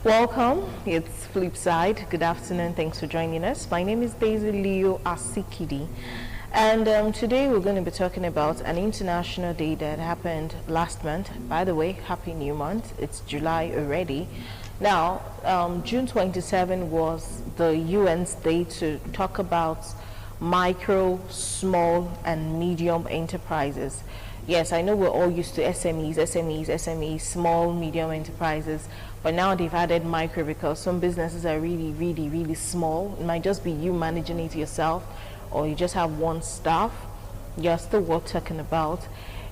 Welcome, it's Flipside. Good afternoon, thanks for joining us. My name is Daisy Leo Asikidi, and today we're going to be talking about an international day that happened last month. By the way, happy new month, it's July already. Now, June 27 was the UN's day to talk about micro, small, and medium enterprises. Yes, I know we're all used to SMEs, small, medium enterprises, but now they've added micro because some businesses are really small. It might just be you managing it yourself, or you just have one staff. You're still worth talking about.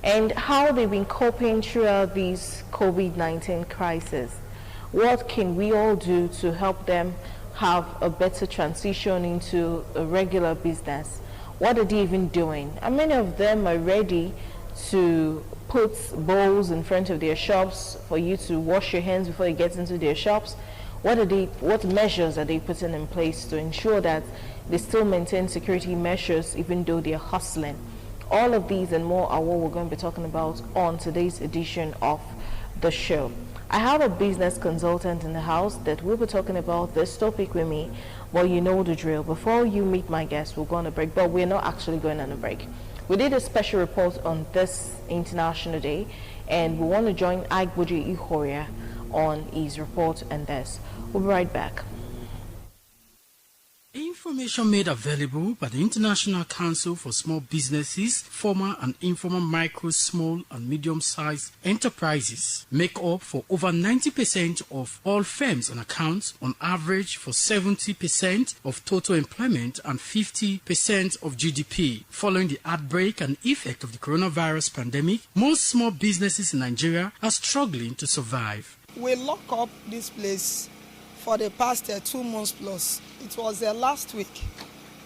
And how they've been coping throughout this COVID-19 crisis. What can we all do to help them have a better transition into a regular business? What are they even doing? And many of them are ready to put bowls in front of their shops for you to wash your hands before you get into their shops. What measures are they putting in place to ensure that they still maintain security measures even though they're hustling? All of these and more are what we're going to be talking about on today's edition of the show. I have a business consultant in the house that will be talking about this topic with me. Well, you know the drill. Before you meet my guest, we'll go on a break, but we're not actually going on a break. We did a special report on this International Day, and we want to join Igboji Ihoria on his report on this. We'll be right back. Information made available by the International Council for Small Businesses, formal and informal micro, small and medium-sized enterprises make up for over 90% of all firms and accounts, on average for 70% of total employment and 50% of GDP. Following the outbreak and effect of the coronavirus pandemic, most small businesses in Nigeria are struggling to survive. We lock up this place for the past 2 months plus. It was last week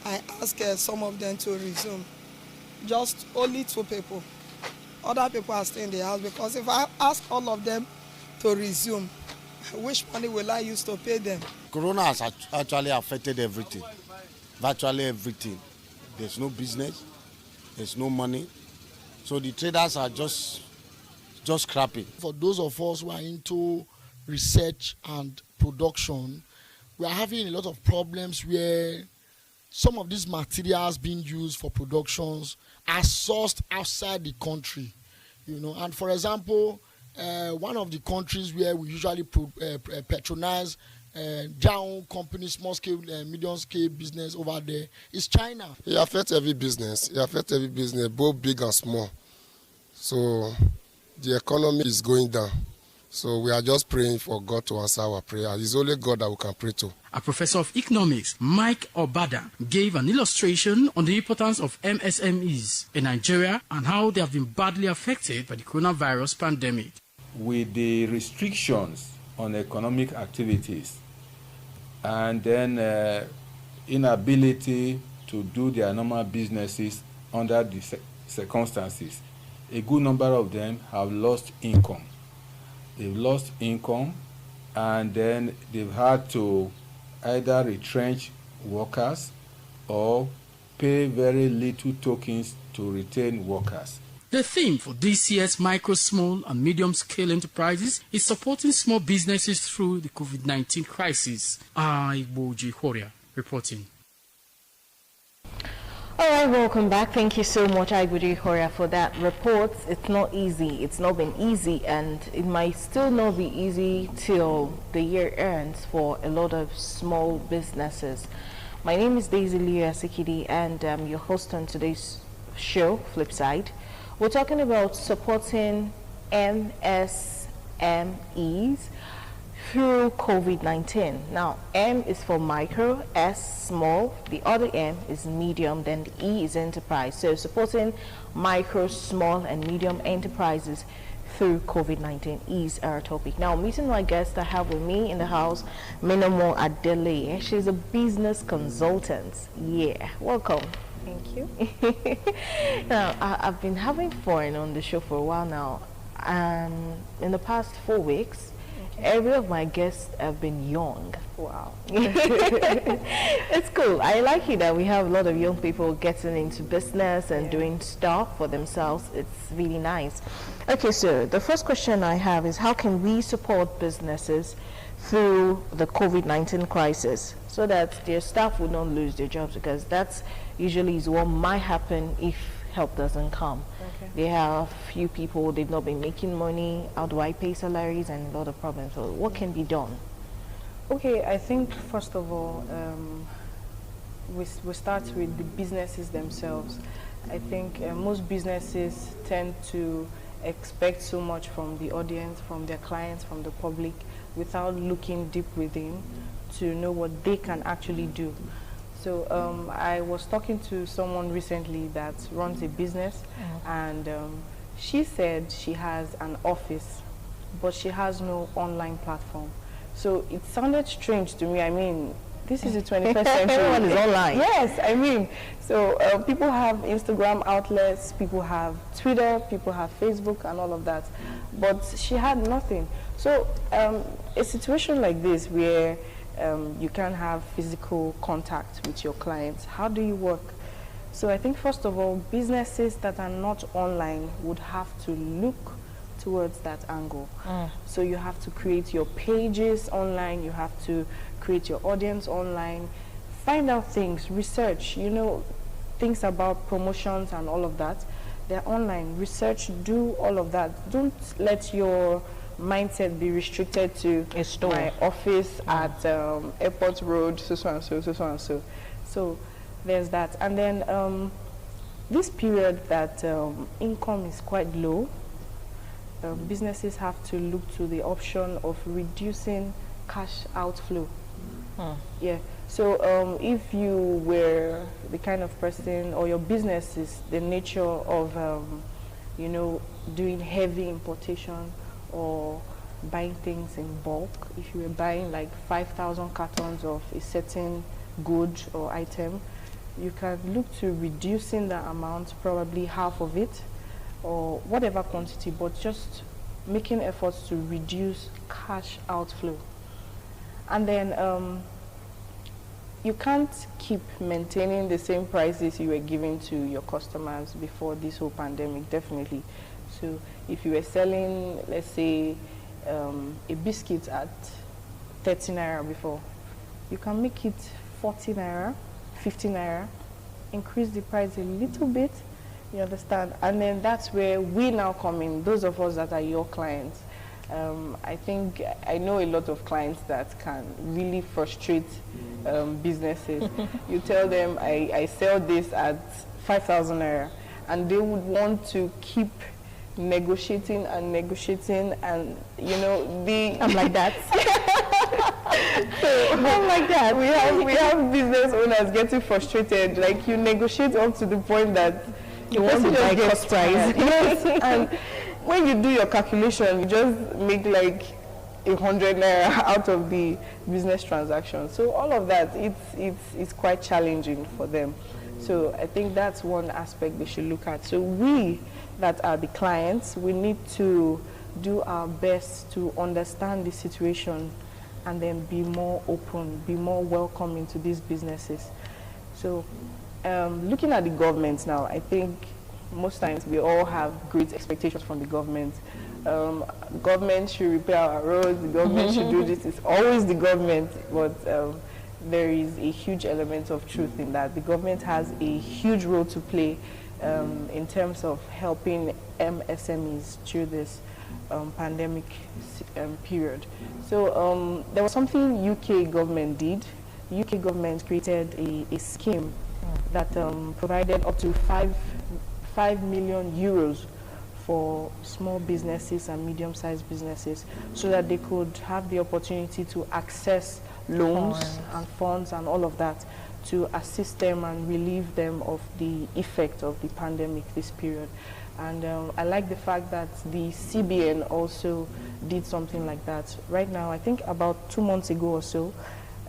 I asked some of them to resume. Just only 2 people. Other people are staying in the house because if I ask all of them to resume, which money will I use to pay them? Corona has actually affected everything, virtually everything. There's no business, there's no money. So the traders are just scrapping. For those of us who are into research and production, we are having a lot of problems where some of these materials being used for productions are sourced outside the country, And for example, one of the countries where we usually patronize down companies, small scale, medium scale business over there is China. It affects every business. Both big and small. So the economy is going down. So we are just praying for God to answer our prayer. It's only God that we can pray to. A professor of economics, Mike Obada, gave an illustration on the importance of MSMEs in Nigeria and how they have been badly affected by the coronavirus pandemic. With the restrictions on economic activities and then inability to do their normal businesses under the circumstances, a good number of them have lost income. They've lost income, and then they've had to either retrench workers or pay very little tokens to retain workers. The theme for this year's micro, small and medium scale enterprises is supporting small businesses through the COVID-19 crisis. Igboji Ihoria reporting. All right, welcome back. Thank you so much, Igboji Ihoria, for that report. It's not easy. It's not been easy, and it might still not be easy till the year ends for a lot of small businesses. My name is Daisy Leo Asikidi, and I'm your host on today's show, Flipside. We're talking about supporting MSMEs through COVID-19. Now, M is for micro, S small, the other M is medium, then the E is enterprise. So supporting micro, small, and medium enterprises through COVID-19 is our topic. Now, meeting my guest I have with me in the house, Minomo Adele. She's a business consultant. Yeah, welcome. Thank you. Now, I've been having fun on the show for a while now. In the past 4 weeks, Every of my guests have been young. Wow. It's cool. I like it that we have a lot of young people getting into business and doing stuff for themselves. It's really nice. Okay, so the first question I have is, how can we support businesses through the COVID-19 crisis so that their staff will not lose their jobs? Because that's usually is what might happen if help doesn't come. Okay. They have few people, they've not been making money, how do I pay salaries, and a lot of problems. So what can be done? Okay, I think first of all, we start with the businesses themselves. I think most businesses tend to expect so much from the audience, from their clients, from the public, without looking deep within to know what they can actually do. So I was talking to someone recently that runs a business, and she said she has an office, but she has no online platform. So it sounded strange to me. I mean, this is the 21st century. Everyone is online. Yes, I mean, so people have Instagram outlets, people have Twitter, people have Facebook and all of that, but she had nothing. So a situation like this where you can have physical contact with your clients, how do you work? So I think first of all, businesses that are not online would have to look towards that angle. So you have to create your pages online, you have to create your audience online, find out things, research, you know, things about promotions and all of that. They're online. Research, do all of that. Don't let your mindset be restricted to a store, my office at Airport Road, so and so, so and so. So there's that. And then this period that income is quite low, businesses have to look to the option of reducing cash outflow. Yeah. So if you were the kind of person, or your business is the nature of, you know, doing heavy importation or buying things in bulk, if you were buying like 5,000 cartons of a certain good or item, you can look to reducing the amount, probably half of it, or whatever quantity, but just making efforts to reduce cash outflow. And then you can't keep maintaining the same prices you were giving to your customers before this whole pandemic, definitely. So if you were selling, let's say, a biscuit at 30 naira before, you can make it 40 naira, 50 naira, increase the price a little bit, you understand? And then that's where we now come in, those of us that are your clients. I think I know a lot of clients that can really frustrate businesses. You tell them, I sell this at 5,000 naira, and they would want to keep negotiating and negotiating, and you know, I'm like that. So, I'm like that. We have business owners getting frustrated. Like, you negotiate up to the point that you want to buy cost price. Yes, and when you do your calculation, you just make like 100 naira out of the business transaction. So all of that, it's quite challenging for them. So I think that's one aspect they should look at. So we that are the clients, we need to do our best to understand the situation and then be more open, be more welcoming to these businesses. So looking at the government now, I think most times we all have great expectations from the government. Government should repair our roads, the government should do this. It's always the government, but there is a huge element of truth in that. The government has a huge role to play in terms of helping MSMEs through this pandemic period. So there was something UK government did. UK government created a scheme that provided up to 5 million euros for small businesses and medium-sized businesses, so that they could have the opportunity to access loans and funds and all of that to assist them and relieve them of the effect of the pandemic this period. And I like the fact that the CBN also did something like that. Right now, I think about 2 months ago or so,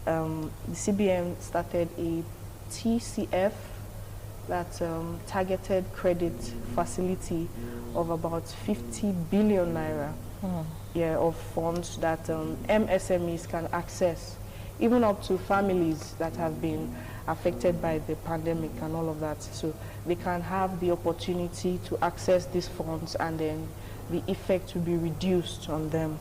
the CBN started a TCF, that targeted credit facility of about 50 billion naira yeah, of funds that MSMEs can access, even up to families that have been affected by the pandemic and all of that. So they can have the opportunity to access these funds, and then the effect will be reduced on them.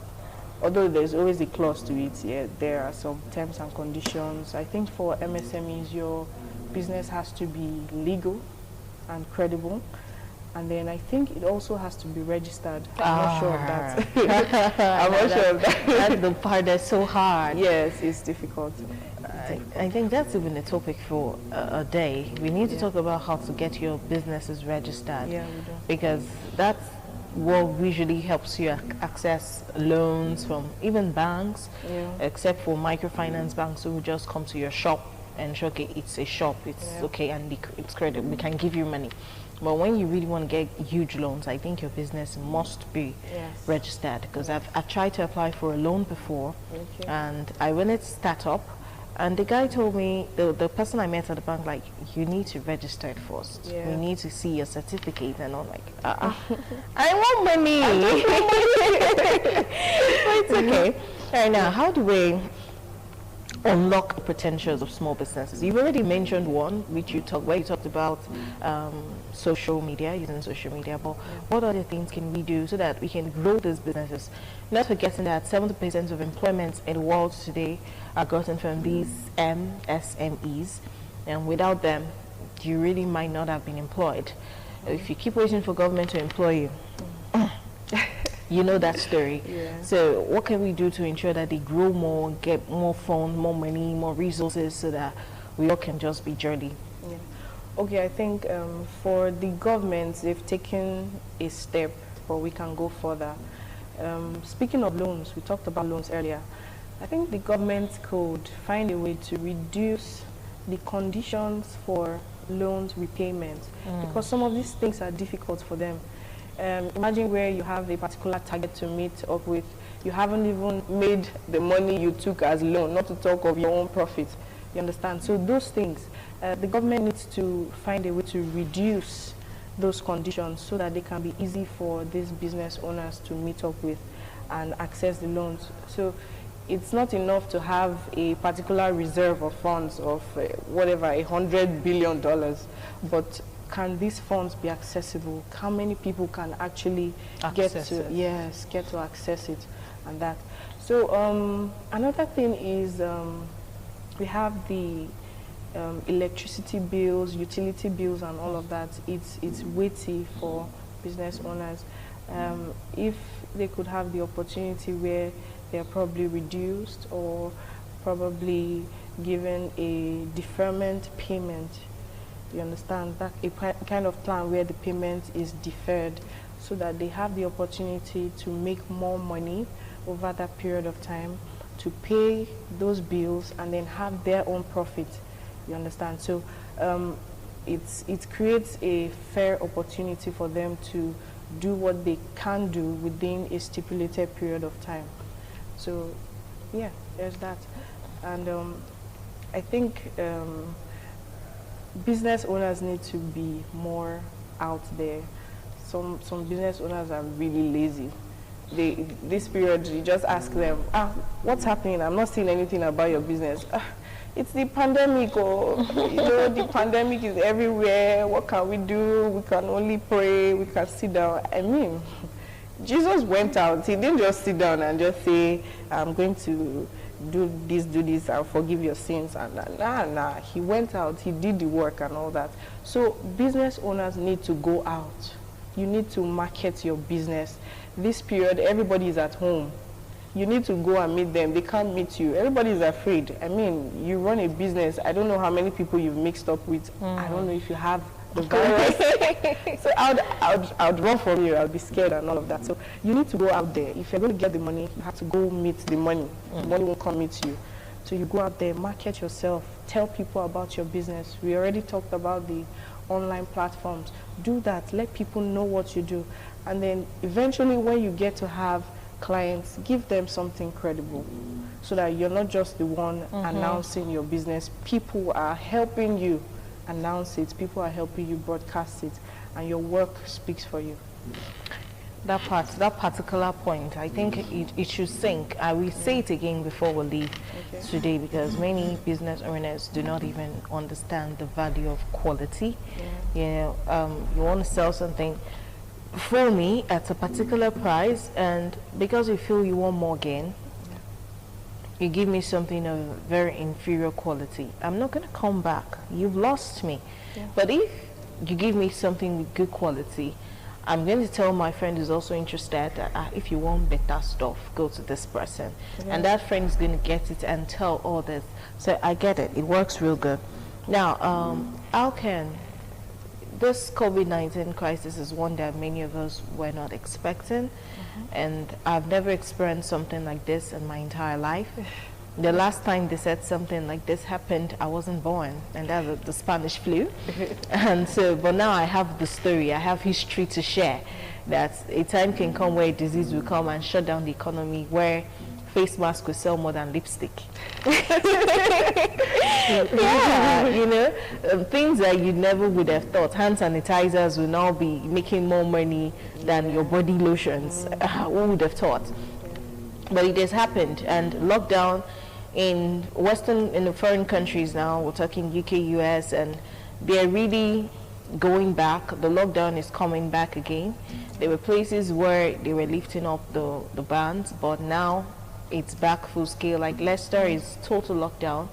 Although there's always a clause to it, yeah, there are some terms and conditions. I think for MSMEs, your business has to be legal and credible. And then I think it also has to be registered. I'm not sure of that. I'm not sure of that. That's the part that's so hard. Yes, it's difficult. I think that's even a topic for a day. We need to talk about how to get your businesses registered. Yeah, we do. Because that's what usually helps you access loans from even banks, except for microfinance banks who will just come to your shop and show, okay, it's a shop, it's okay, and it's credit, we can give you money. But when you really want to get huge loans, I think your business must be registered, because I've tried to apply for a loan before, and I went to start up, and the guy told me, the person I met at the bank, like, you need to register it first. We need to see your certificate. And I'm like, I want money. But it's okay. All right, now, how do we unlock the potentials of small businesses? You've already mentioned one, which you talked about social media, using social media, but what other things can we do so that we can grow these businesses? Not forgetting that 70% of employment in the world today are gotten from these MSMEs, and without them, you really might not have been employed. If you keep waiting for government to employ you, you know that story. So what can we do to ensure that they grow more, get more funds, more money, more resources, so that we all can just be jolly? Okay, I think for the governments, they've taken a step, but we can go further. Speaking of loans, we talked about loans earlier. I think the government could find a way to reduce the conditions for loans repayment, because some of these things are difficult for them. Imagine where you have a particular target to meet up with. You haven't even made the money you took as loan, not to talk of your own profit. You understand? So those things, the government needs to find a way to reduce those conditions so that they can be easy for these business owners to meet up with and access the loans. So it's not enough to have a particular reserve of funds of whatever, $100 billion, but can these funds be accessible? How many people can actually get to access it, and that? So another thing is we have the electricity bills, utility bills, and all of that. It's weighty for business owners. If they could have the opportunity where they're probably reduced or probably given a deferment payment. You understand? That a kind of plan where the payment is deferred so that they have the opportunity to make more money over that period of time to pay those bills and then have their own profit. You understand? So it creates a fair opportunity for them to do what they can do within a stipulated period of time. So yeah, there's that. And I think business owners need to be more out there. Some business owners are really lazy. This period, you just ask them, what's happening? I'm not seeing anything about your business. It's the pandemic, or the pandemic is everywhere. What can we do? We can only pray. We can sit down. I mean, Jesus went out. He didn't just sit down and just say, I'm going to do this, and forgive your sins. And nah. He went out. He did the work and all that. So business owners need to go out. You need to market your business. This period, everybody is at home. You need to go and meet them. They can't meet you. Everybody is afraid. I mean, you run a business. I don't know how many people you've mixed up with. I don't know if you have the virus. So I'd run from you. I'll be scared and all of that. So you need to go out there. If you're going to get the money, you have to go meet the money. The money won't come meet you. So you go out there, market yourself, tell people about your business. We already talked about the online platforms. Do that. Let people know what you do. And then eventually when you get to have clients, give them something credible so that you're not just the one announcing your business. People are helping you announce it. People are helping you broadcast it, and your work speaks for you. That part, that particular point, I think it should sink. I will say it again before we leave today, because many business owners do not even understand the value of quality. You know, you want to sell something for me at a particular price, and because you feel you want more gain, you give me something of very inferior quality. I'm not going to come back. You've lost me. But if you give me something with good quality, I'm going to tell my friend who's also interested that if you want better stuff, go to this person. And that friend is going to get it and tell others. So I get it. It works real good. Now, how can this COVID-19 crisis is one that many of us were not expecting. And I've never experienced something like this in my entire life. The last time they said something like this happened, I wasn't born, and that was the Spanish flu. And so, but now I have the story, I have history to share, that a time can come where a disease will come and shut down the economy, where face masks will sell more than lipstick. Yeah, you know, things that you never would have thought. Hand sanitizers will now be making more money than your body lotions. Who would have thought? But it has happened, and lockdown in the foreign countries now, we're talking UK, US, and they're really going back. The lockdown is coming back again. There were places where they were lifting up the bans, but now it's back full scale. Like Leicester is total lockdown,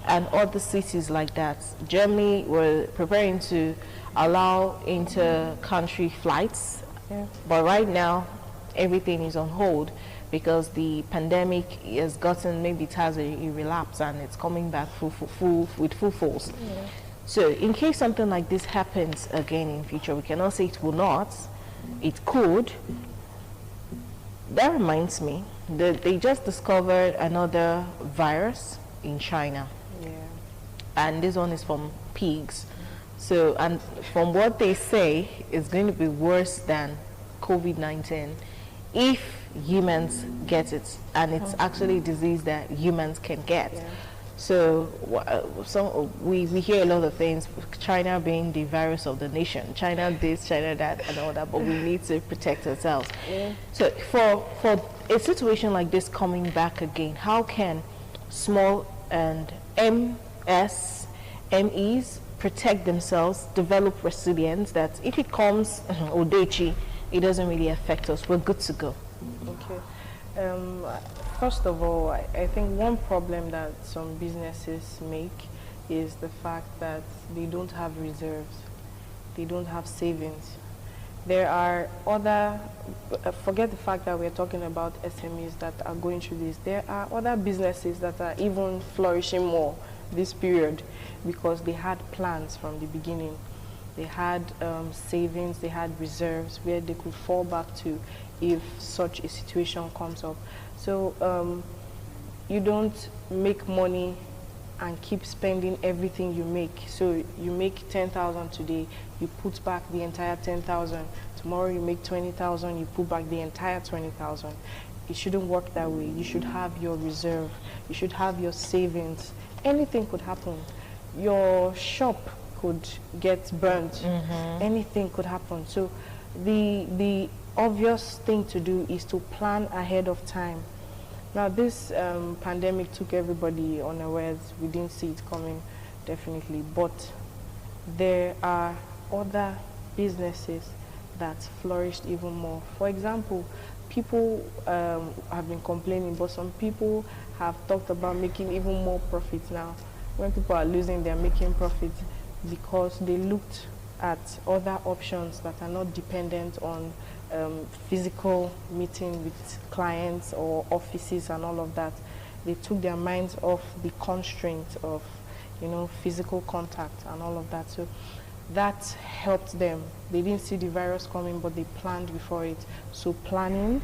and other cities like that. Germany were preparing to allow inter-country flights, but right now everything is on hold, because the pandemic has gotten, maybe it has a relapse and it's coming back with full force. So in case something like this happens again in future, we cannot say it will not, it could. That reminds me that they just discovered another virus in China. And this one is from pigs. So, and from what they say, it's going to be worse than COVID-19 if humans get it, and it's actually a disease that humans can get. So we hear a lot of things, China being the virus of the nation, China this, China that, and all that, but we need to protect ourselves. So for a situation like this coming back again, how can small and MSMEs protect themselves, develop resilience, that if it comes Odechi, it doesn't really affect us, we're good to go? Okay. First of all, I think one problem that some businesses make is the fact that they don't have reserves, they don't have savings. There are other, forget the fact that we're talking about SMEs that are going through this, there are other businesses that are even flourishing more this period because they had plans from the beginning. They had savings, they had reserves where they could fall back to if such a situation comes up. So you don't make money and keep spending everything you make. So you make 10,000 today, you put back the entire 10,000. Tomorrow you make 20,000, you put back the entire 20,000. It shouldn't work that way. You should have your reserve. You should have your savings. Anything could happen. Your shop could get burnt. Anything could happen. So the obvious thing to do is to plan ahead of time. Now this pandemic took everybody unawares. We didn't see it coming, definitely. But there are other businesses that flourished even more. For example, people have been complaining, but some people have talked about making even more profits now. When people are losing, they're making profits because they looked at other options that are not dependent on physical meeting with clients or offices and all of that. They took their minds off the constraints of, you know, physical contact and all of that. So that helped them. They didn't see the virus coming, but they planned before it. So planning,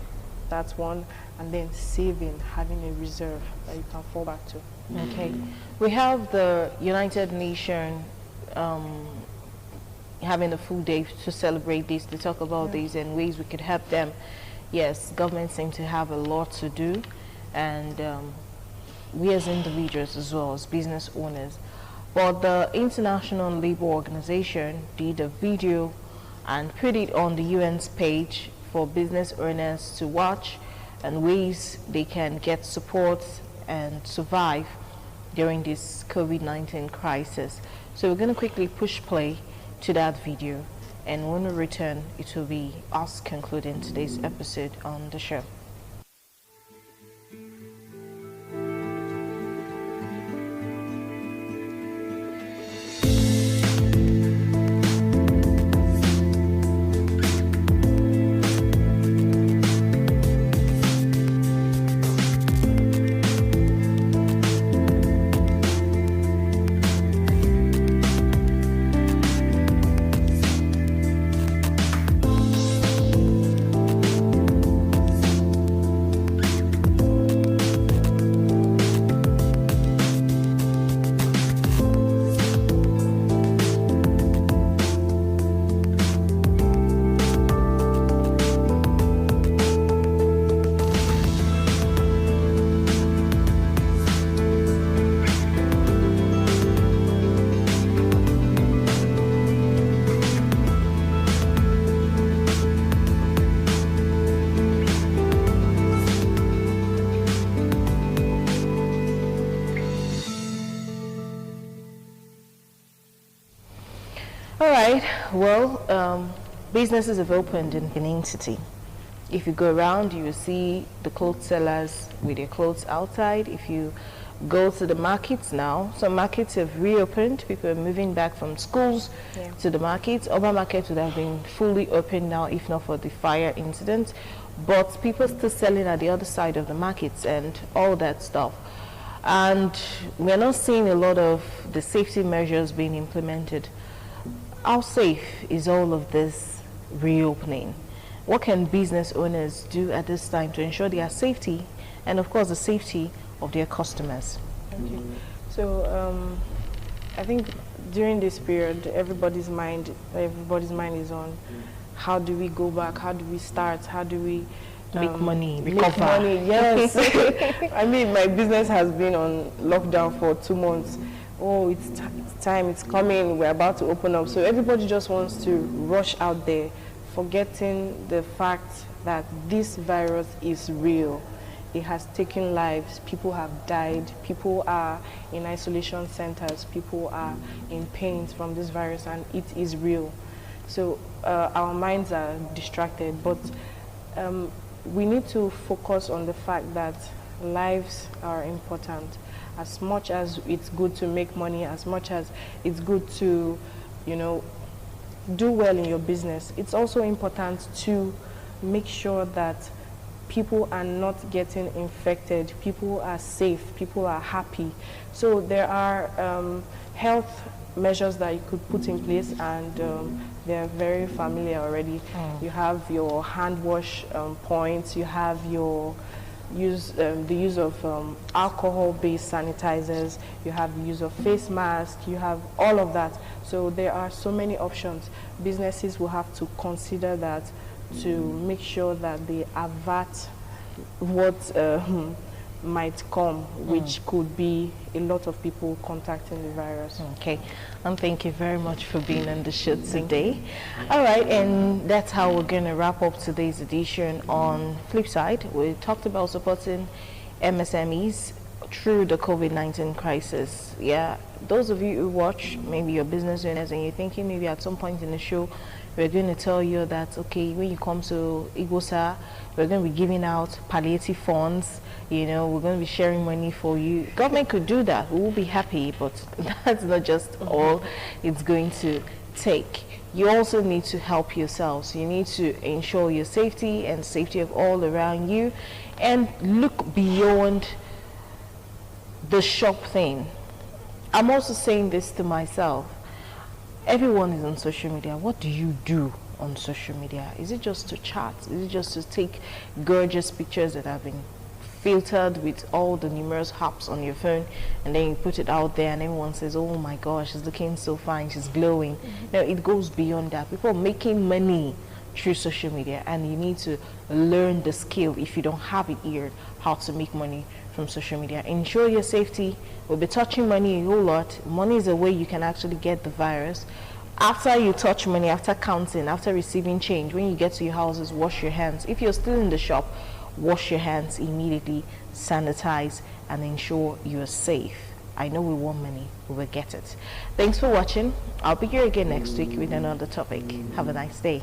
that's one, and then saving, having a reserve that you can fall back to. Okay. We have the United Nations having a full day to celebrate this, to talk about this and ways we could help them. Yes, governments seem to have a lot to do, and we as individuals as well as business owners. But the International Labour Organization did a video and put it on the UN's page for business owners to watch and ways they can get support and survive during this COVID-19 crisis. So we're going to quickly push play to that video, and when we return, it will be us concluding today's episode on the show. All right, well, businesses have opened in Benin City. If you go around, you will see the clothes sellers with their clothes outside. If you go to the markets now, some markets have reopened. People are moving back from schools to the markets. Other markets would have been fully open now if not for the fire incident. But people still selling at the other side of the markets and all that stuff. And we're not seeing a lot of the safety measures being implemented. How safe is all of this reopening? What can business owners do at this time to ensure their safety and, of course, the safety of their customers? Thank you. So I think during this period, everybody's mind is on how do we go back, how do we start, how do we make money, make recover. money, yes. I mean, my business has been on lockdown for 2 months. Oh, it's time, it's coming, we're about to open up. So everybody just wants to rush out there, forgetting the fact that this virus is real. It has taken lives, people have died, people are in isolation centers, people are in pain from this virus, and it is real. So our minds are distracted, but we need to focus on the fact that lives are important. As much as it's good to make money, as much as it's good to, do well in your business, it's also important to make sure that people are not getting infected, people are safe, people are happy. So there are health measures that you could put in place, and they're very familiar already. You have your hand wash points, you have your the use of alcohol-based sanitizers, you have the use of face masks, you have all of that. So there are so many options. Businesses will have to consider that to make sure that they avert what might come, which could be a lot of people contacting the virus. Okay, and thank you very much for being on the show today. All right, and that's how we're going to wrap up today's edition on Flipside. We talked about supporting MSMEs through the COVID-19 crisis. Yeah, those of you who watch, maybe your business owners, and you're thinking maybe at some point in the show, we're going to tell you that, okay, when you come to Igosa, we're going to be giving out palliative funds, we're going to be sharing money for you. Government could do that. We will be happy, but that's not just all it's going to take. You also need to help yourselves. You need to ensure your safety and safety of all around you, and look beyond the shop thing. I'm also saying this to myself. Everyone is on social media. What do you do on social media? Is it just to chat? Is it just to take gorgeous pictures that have been filtered with all the numerous apps on your phone, and then you put it out there and everyone says, oh my gosh, she's looking so fine, she's glowing? No, it goes beyond that. People are making money through social media, and you need to learn the skill, if you don't have it here, how to make money from social media. Ensure your safety. We'll be touching money a whole lot. Money is a way you can actually get the virus After you touch money, after counting, after receiving change, when you get to your houses, wash your hands. If you're still in the shop, wash your hands immediately, sanitize, and ensure you're safe. I know we want money, we will get it. Thanks for watching. I'll be here again next week with another topic. Have a nice day.